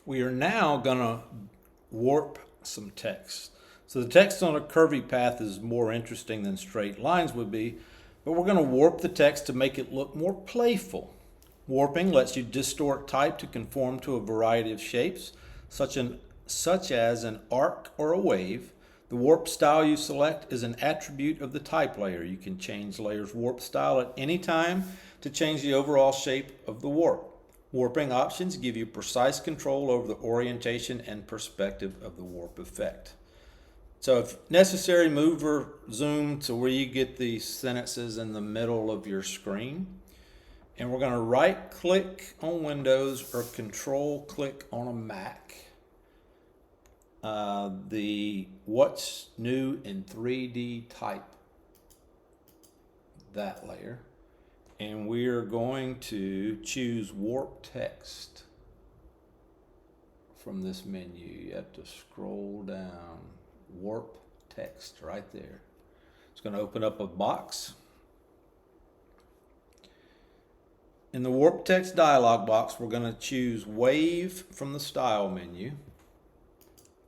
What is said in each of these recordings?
We are now going to warp some text. So the text on a curvy path is more interesting than straight lines would be, but we're going to warp the text to make it look more playful. Warping lets you distort type to conform to a variety of shapes, such as an arc or a wave. The warp style you select is an attribute of the type layer. You can change the layer's warp style at any time to change the overall shape of the warp. Warping options give you precise control over the orientation and perspective of the warp effect. So if necessary, move or zoom to where you get the sentences in the middle of your screen. And we're going to right click on Windows or control click on a Mac. The What's New in 3D Type, that layer. And we are going to choose Warp Text from this menu. You have to scroll down. Warp Text right there. It's going to open up a box. In the Warp Text dialog box, we're going to choose Wave from the Style menu.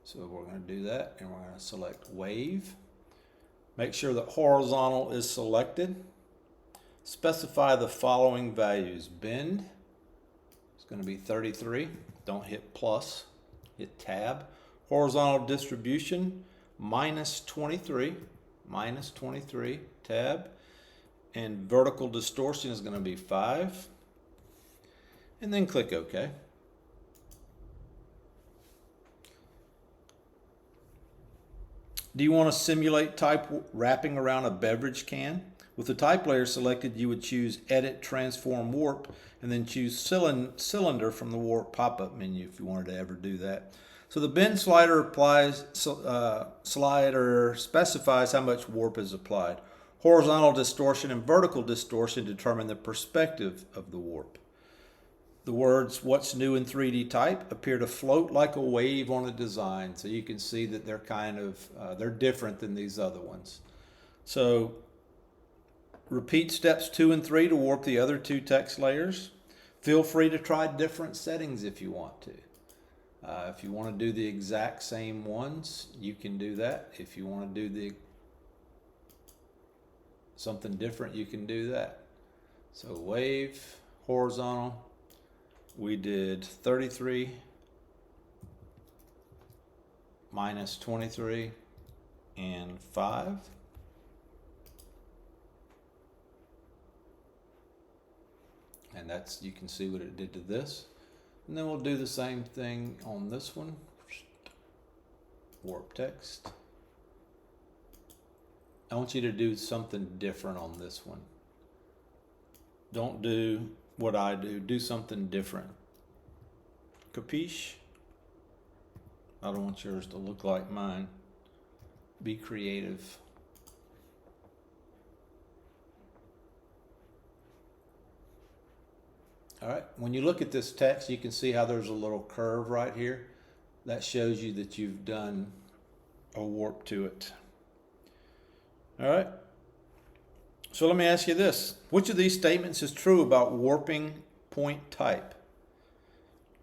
So we're going to do that, and we're going to select Wave. Make sure that horizontal is selected. Specify the following values. Bend is going to be 33. Don't hit plus, hit tab. Horizontal distribution, -23, tab. And vertical distortion is going to be 5. And then click OK. Do you want to simulate type wrapping around a beverage can? With the type layer selected, you would choose Edit Transform Warp and then choose Cylinder from the Warp pop-up menu if you wanted to ever do that. So the bend slider specifies how much warp is applied. Horizontal distortion and vertical distortion determine the perspective of the warp. The words "What's New in 3D Type" appear to float like a wave on a design, so you can see that they're they're different than these other ones. So repeat steps 2 and 3 to warp the other 2 text layers. Feel free to try different settings if you want to. If you want to do the exact same ones, you can do that. If you want to do something different, you can do that. So wave, horizontal, we did 33, -23, and 5. And that's, you can see what it did to this. And then we'll do the same thing on this one. Warp text. I want you to do something different on this one. Don't do what I do. Do something different. Capiche? I don't want yours to look like mine. Be creative. All right, when you look at this text, you can see how there's a little curve right here. That shows you that you've done a warp to it. All right, so let me ask you this. Which of these statements is true about warping point type?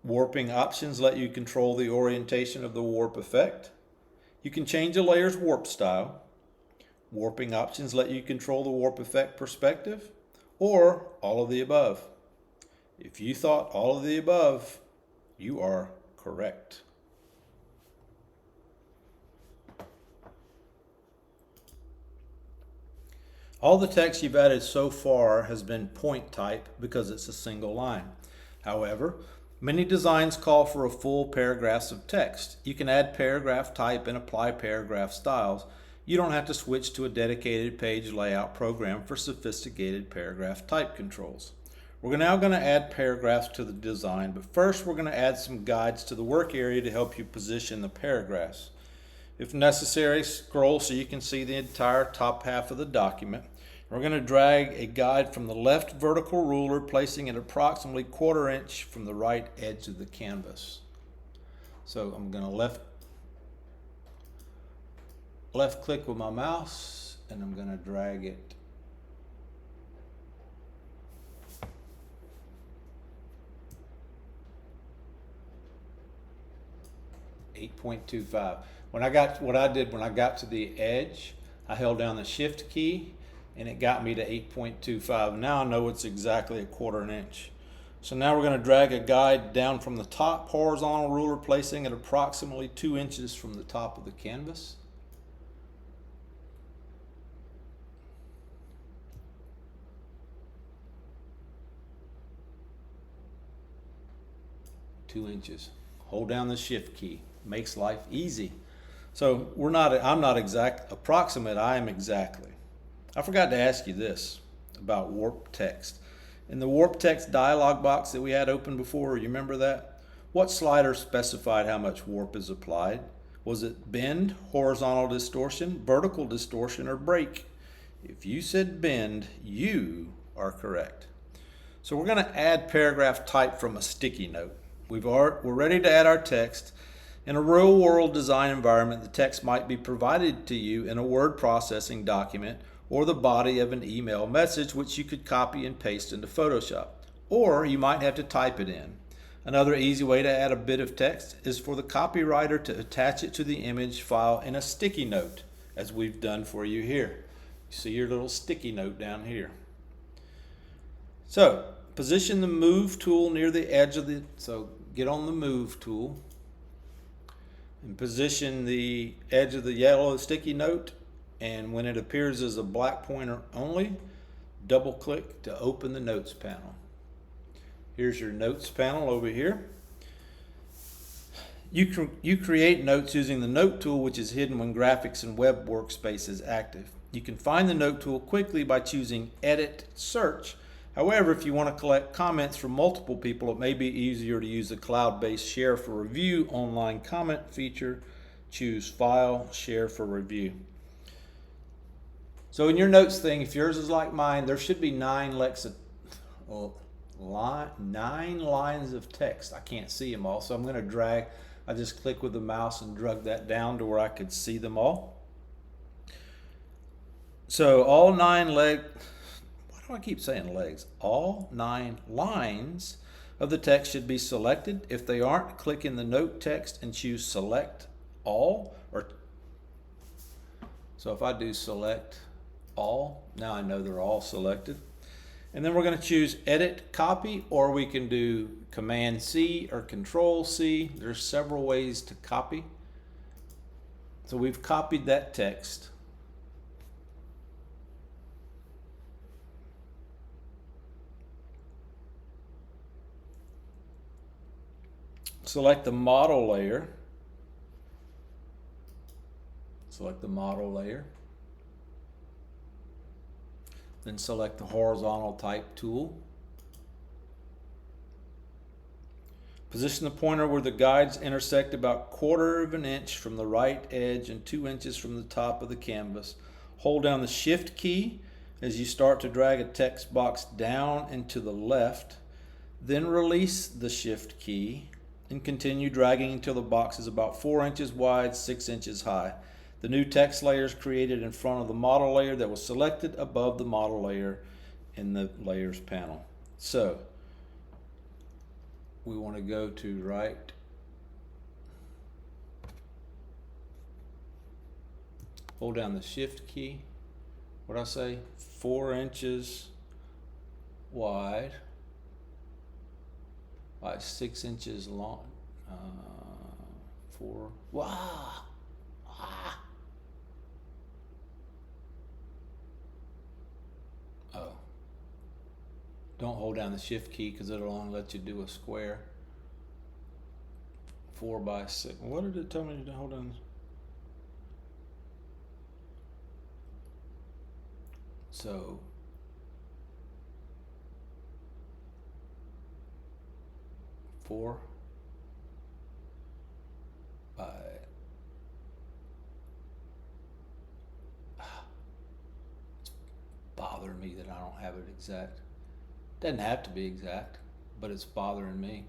Warping options let you control the orientation of the warp effect. You can change a layer's warp style. Warping options let you control the warp effect perspective, or all of the above. If you thought all of the above, you are correct. All the text you've added so far has been point type because it's a single line. However, many designs call for a full paragraphs of text. You can add paragraph type and apply paragraph styles. You don't have to switch to a dedicated page layout program for sophisticated paragraph type controls. We're now going to add paragraphs to the design, but first we're going to add some guides to the work area to help you position the paragraphs. If necessary, scroll so you can see the entire top half of the document. We're going to drag a guide from the left vertical ruler, placing it approximately 1/4 inch from the right edge of the canvas. So I'm going to left click with my mouse, and I'm going to drag it 8.25. What I did when I got to the edge, I held down the shift key and it got me to 8.25. Now I know it's exactly 1/4 inch. So now we're going to drag a guide down from the top horizontal ruler, placing it approximately 2 inches from the top of the canvas. Two inches. Hold down the shift key. Makes life easy. So I'm not exact approximate, I am exactly. I forgot to ask you this about warp text. In the warp text dialog box that we had open before, you remember that? What slider specified how much warp is applied? Was it bend, horizontal distortion, vertical distortion, or break? If you said bend, you are correct. So we're going to add paragraph type from a sticky note. We're ready to add our text. In a real-world design environment, the text might be provided to you in a word processing document or the body of an email message, which you could copy and paste into Photoshop. Or you might have to type it in. Another easy way to add a bit of text is for the copywriter to attach it to the image file in a sticky note, as we've done for you here. You see your little sticky note down here. So, position the move tool near the edge of so get on the move tool and position the edge of the yellow sticky note, and when it appears as a black pointer only, double click to open the notes panel. Here's your notes panel over here. You create notes using the note tool, which is hidden when graphics and web workspace is active. You can find the note tool quickly by choosing edit search. However, if you want to collect comments from multiple people, it may be easier to use the cloud-based Share for Review online comment feature. Choose File, Share for Review. So in your notes thing, if yours is like mine, there should be 9 lines of text. I can't see them all, so I'm going to drag. I just click with the mouse and drag that down to where I could see them all. So all 9 legs. Why do I keep saying legs? All 9 lines of the text should be selected. If they aren't, click in the note text and choose Select All. So if I do Select All, now I know they're all selected. And then we're going to choose Edit Copy, or we can do Command C or Control C. There's several ways to copy. So we've copied that text. Select the model layer. Select the model layer. Then select the horizontal type tool. Position the pointer where the guides intersect about 1/4 inch from the right edge and 2 inches from the top of the canvas. Hold down the shift key as you start to drag a text box down and to the left. Then release the shift key and continue dragging until the box is about 4 inches wide, 6 inches high. The new text layer is created in front of the model layer that was selected above the model layer in the layers panel. So we want to go to right. Hold down the shift key. What did I say? 4 inches wide. 6 inches long. 4. Wow. Oh. Don't hold down the shift key because it'll only let you do a square. 4 by 6. What did it tell me to hold down? So 4 by it's bothering me that I don't have it exact. Doesn't have to be exact, but it's bothering me.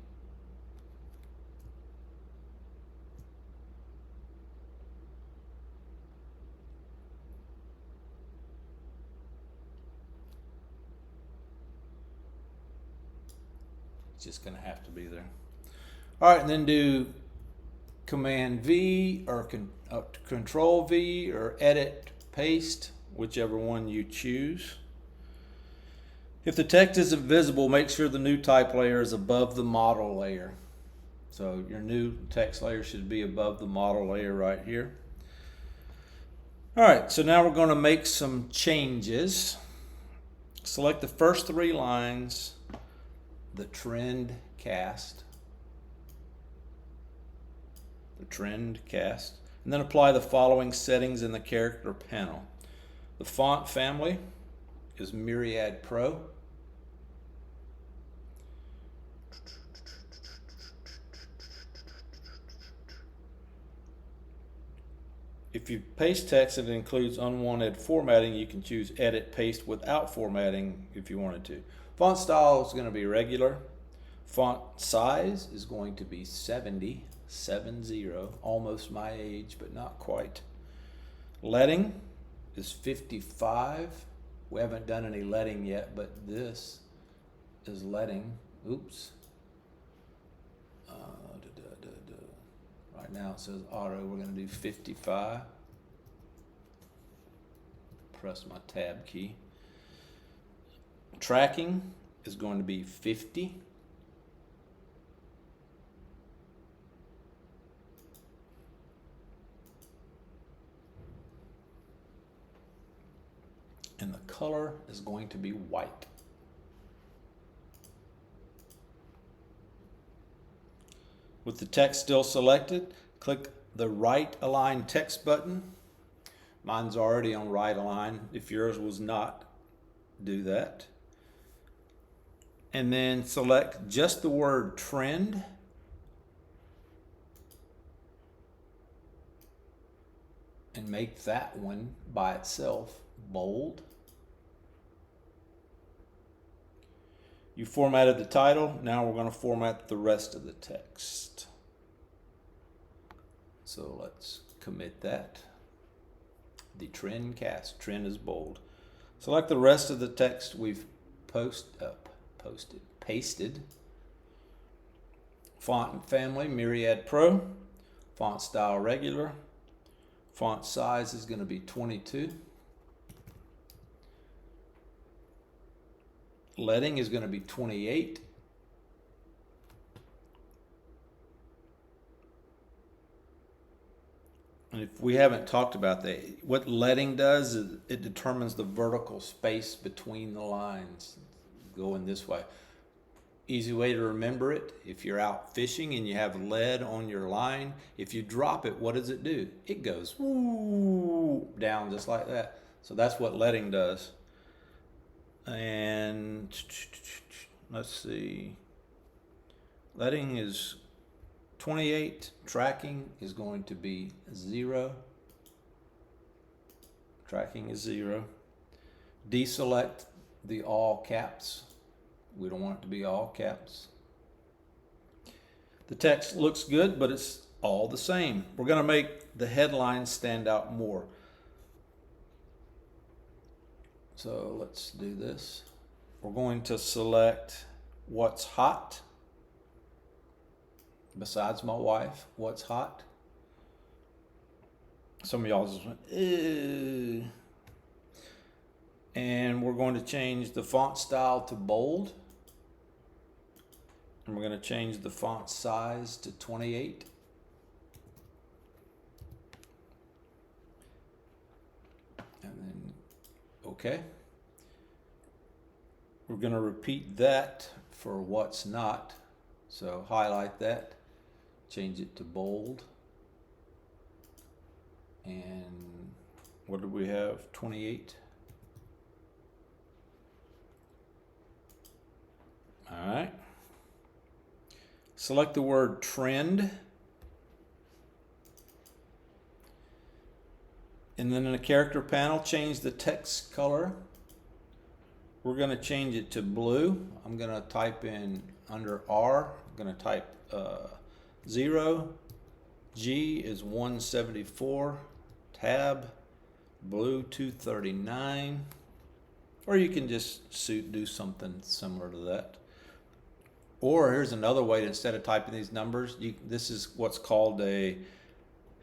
It's just going to have to be there. All right, and then do Command V or Control V or Edit Paste, whichever one you choose. If the text isn't visible, make sure the new type layer is above the model layer. So your new text layer should be above the model layer right here. All right, so now we're going to make some changes. Select the first 3 lines, the trend cast, and then apply the following settings in the character panel. The font family is Myriad Pro. If you paste text and it includes unwanted formatting, you can choose Edit Paste without formatting if you wanted to. Font style is going to be regular. Font size is going to be 70, almost my age, but not quite. Leading is 55. We haven't done any leading yet, but this is leading. Oops. Right now it says auto. We're going to do 55. Press my tab key. Tracking is going to be 50. And the color is going to be white. With the text still selected, click the right align text button. Mine's already on right align. If yours was not, do that. And then select just the word trend. And make that one by itself bold. You formatted the title. Now we're going to format the rest of the text. So let's commit that. The trend cast. Trend is bold. Select the rest of the text we've pasted. Font family, Myriad Pro. Font style, regular. Font size is going to be 22. Leading is going to be 28. And if we haven't talked about that, what leading does is it determines the vertical space between the lines going this way. Easy way to remember it, if you're out fishing and you have lead on your line, if you drop it, what does it do? It goes woo, down just like that. So that's what leading does. And let's see, leading is 28, tracking is going to be 0. Tracking is 0. Deselect the all caps. We don't want it to be all caps. The text looks good, but it's all the same. We're going to make the headline stand out more. So let's do this. We're going to select what's hot. Besides my wife, what's hot? Some of y'all just went, ew. And we're going to change the font style to bold. And we're going to change the font size to 28. And then, okay. We're going to repeat that for what's not. So highlight that, change it to bold. And what do we have? 28. All right. Select the word trend. And then in the character panel, change the text color. We're going to change it to blue. I'm going to type in under R, I'm going to type 0. G is 174. Tab, blue 239. Or you can just do something similar to that. Or here's another way to, instead of typing these numbers, this is what's called a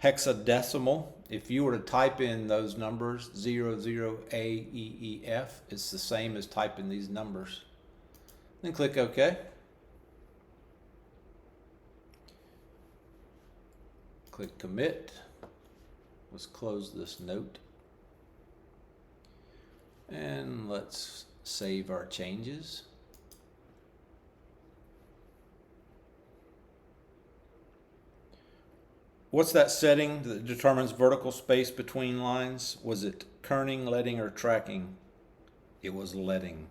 hexadecimal. If you were to type in those numbers, 00AEEF, it's the same as typing these numbers. Then click OK. Click Commit. Let's close this note. And let's save our changes. What's that setting that determines vertical space between lines? Was it kerning, letting, or tracking? It was letting.